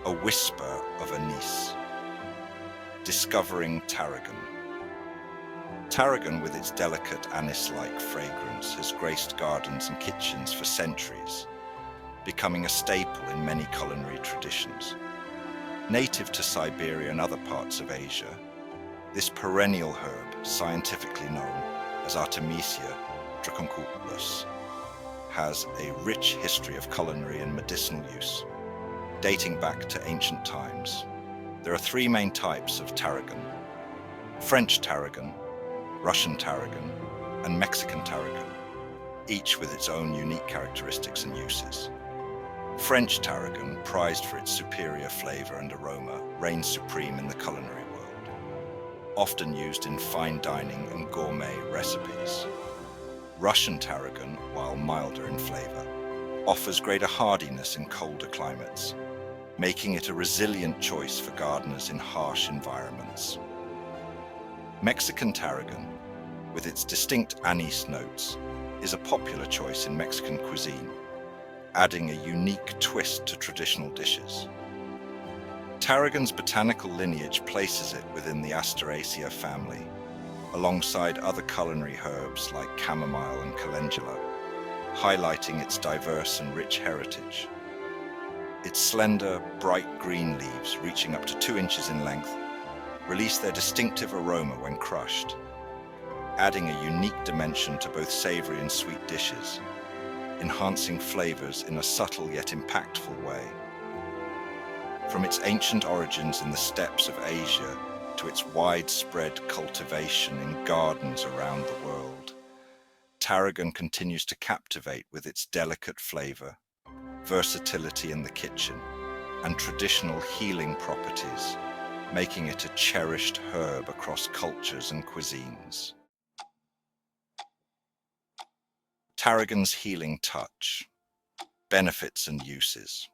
A whisper of anise. Discovering tarragon. Tarragon, with its delicate anise-like fragrance, has graced gardens and kitchens for centuries, becoming a staple in many culinary traditions. Native to Siberia and other parts of Asia, this perennial herb, scientifically known as Artemisia draconculus, has a rich history of culinary and medicinal use, dating back to ancient times. There are three main types of tarragon: French tarragon, Russian tarragon, and Mexican tarragon, each with its own unique characteristics and uses. French tarragon, prized for its superior flavor and aroma, reigns supreme in the culinary world, often used in fine dining and gourmet recipes. Russian tarragon, while milder in flavor, offers greater hardiness in colder climates, making it a resilient choice for gardeners in harsh environments. Mexican tarragon, with its distinct anise notes, is a popular choice in Mexican cuisine, adding a unique twist to traditional dishes. Tarragon's botanical lineage places it within the Asteraceae family, alongside other culinary herbs like chamomile and calendula, highlighting its diverse and rich heritage. Its slender, bright green leaves, reaching up to 2 inches in length, release their distinctive aroma when crushed, adding a unique dimension to both savory and sweet dishes, enhancing flavors in a subtle yet impactful way. From its ancient origins in the steppes of Asia to its widespread cultivation in gardens around the world, tarragon continues to captivate with its delicate flavor, versatility in the kitchen, and traditional healing properties, making it a cherished herb across cultures and cuisines. Tarragon's healing touch. Benefits and uses.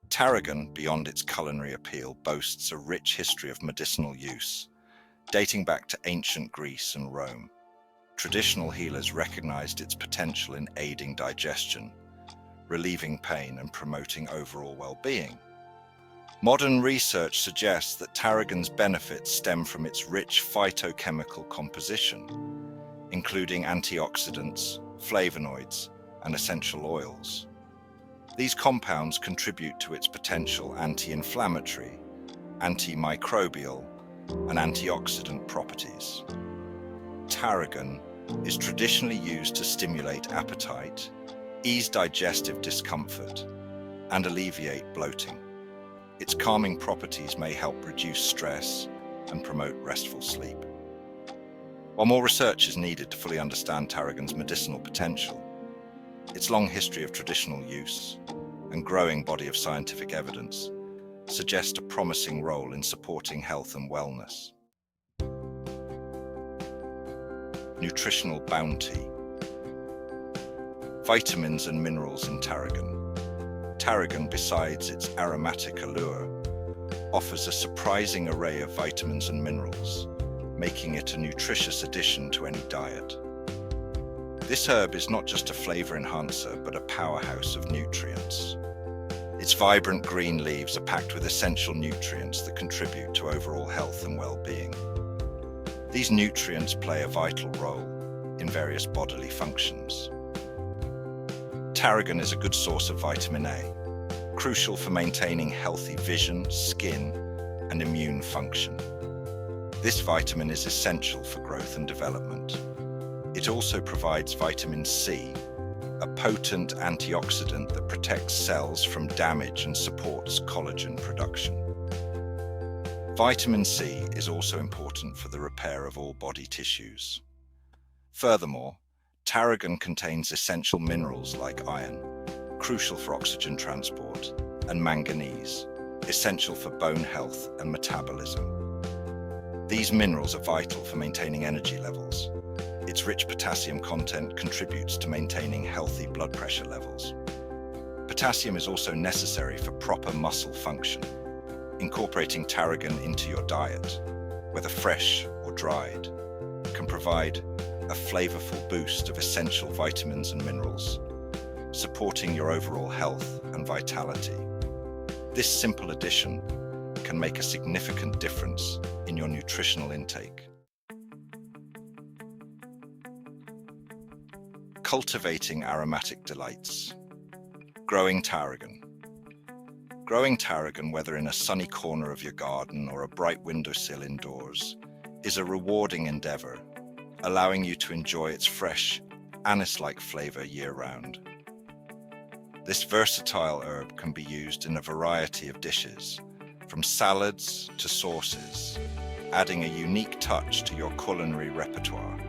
Tarragon, beyond its culinary appeal, boasts a rich history of medicinal use, dating back to ancient Greece and Rome. Traditional healers recognized its potential in aiding digestion, relieving pain, and promoting overall well-being. Modern research suggests that tarragon's benefits stem from its rich phytochemical composition, including antioxidants, flavonoids, and essential oils. These compounds contribute to its potential anti-inflammatory, antimicrobial, and antioxidant properties. Tarragon is traditionally used to stimulate appetite, ease digestive discomfort, and alleviate bloating. Its calming properties may help reduce stress and promote restful sleep. While more research is needed to fully understand tarragon's medicinal potential, its long history of traditional use and growing body of scientific evidence suggest a promising role in supporting health and wellness. Nutritional bounty. Vitamins and minerals in tarragon. Tarragon, besides its aromatic allure, offers a surprising array of vitamins and minerals, making it a nutritious addition to any diet. This herb is not just a flavor enhancer, but a powerhouse of nutrients. Its vibrant green leaves are packed with essential nutrients that contribute to overall health and well-being. These nutrients play a vital role in various bodily functions. Tarragon is a good source of vitamin A, crucial for maintaining healthy vision, skin, and immune function. This vitamin is essential for growth and development. It also provides vitamin C, a potent antioxidant that protects cells from damage and supports collagen production. Vitamin C is also important for the repair of all body tissues. Furthermore, tarragon contains essential minerals like iron, crucial for oxygen transport, and manganese, essential for bone health and metabolism. These minerals are vital for maintaining energy levels. Its rich potassium content contributes to maintaining healthy blood pressure levels. Potassium is also necessary for proper muscle function. Incorporating tarragon into your diet, whether fresh or dried, can provide a flavorful boost of essential vitamins and minerals, supporting your overall health and vitality. This simple addition can make a significant difference in your nutritional intake. Cultivating aromatic delights. Growing tarragon. Growing tarragon, whether in a sunny corner of your garden or a bright windowsill indoors, is a rewarding endeavor, allowing you to enjoy its fresh, anise-like flavor year-round. This versatile herb can be used in a variety of dishes, from salads to sauces, adding a unique touch to your culinary repertoire.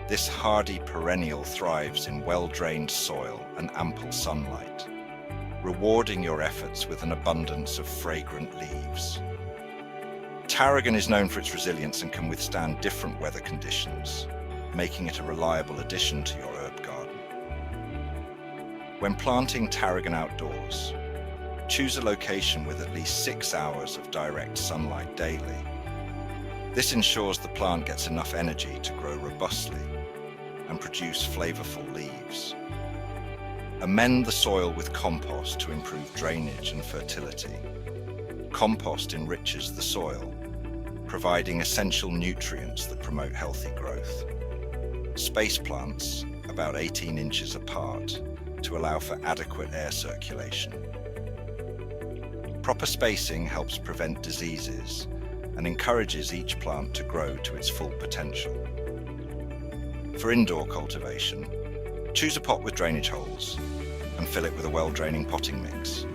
This hardy perennial thrives in well-drained soil and ample sunlight, rewarding your efforts with an abundance of fragrant leaves. Tarragon is known for its resilience and can withstand different weather conditions, making it a reliable addition to your herb garden. When planting tarragon outdoors, choose a location with at least 6 hours of direct sunlight daily. This ensures the plant gets enough energy to grow robustly and produce flavorful leaves. Amend the soil with compost to improve drainage and fertility. Compost enriches the soil, providing essential nutrients that promote healthy growth. Space plants about 18 inches apart to allow for adequate air circulation. Proper spacing helps prevent diseases and encourages each plant to grow to its full potential. For indoor cultivation, choose a pot with drainage holes and fill it with a well-draining potting mix.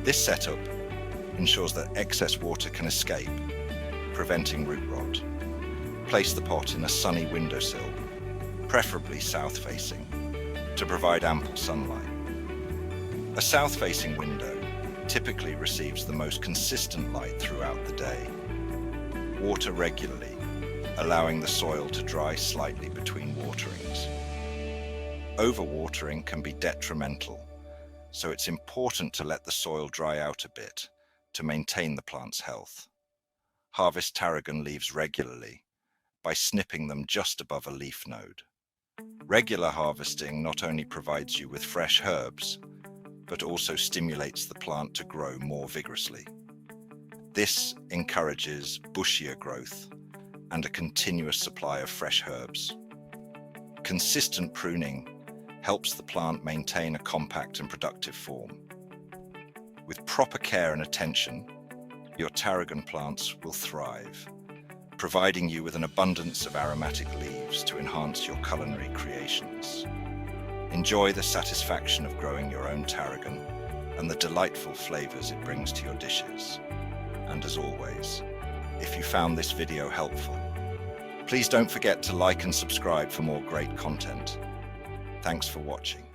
This setup ensures that excess water can escape, preventing root rot. Place the pot in a sunny windowsill, preferably south-facing, to provide ample sunlight. A south-facing window typically receives the most consistent light throughout the day. Water regularly, allowing the soil to dry slightly between waterings. Overwatering can be detrimental, so it's important to let the soil dry out a bit to maintain the plant's health. Harvest tarragon leaves regularly by snipping them just above a leaf node. Regular harvesting not only provides you with fresh herbs, but also stimulates the plant to grow more vigorously. This encourages bushier growth and a continuous supply of fresh herbs. Consistent pruning helps the plant maintain a compact and productive form. With proper care and attention, your tarragon plants will thrive, providing you with an abundance of aromatic leaves to enhance your culinary creations. Enjoy the satisfaction of growing your own tarragon and the delightful flavors it brings to your dishes. And as always, if you found this video helpful, please don't forget to like and subscribe for more great content. Thanks for watching.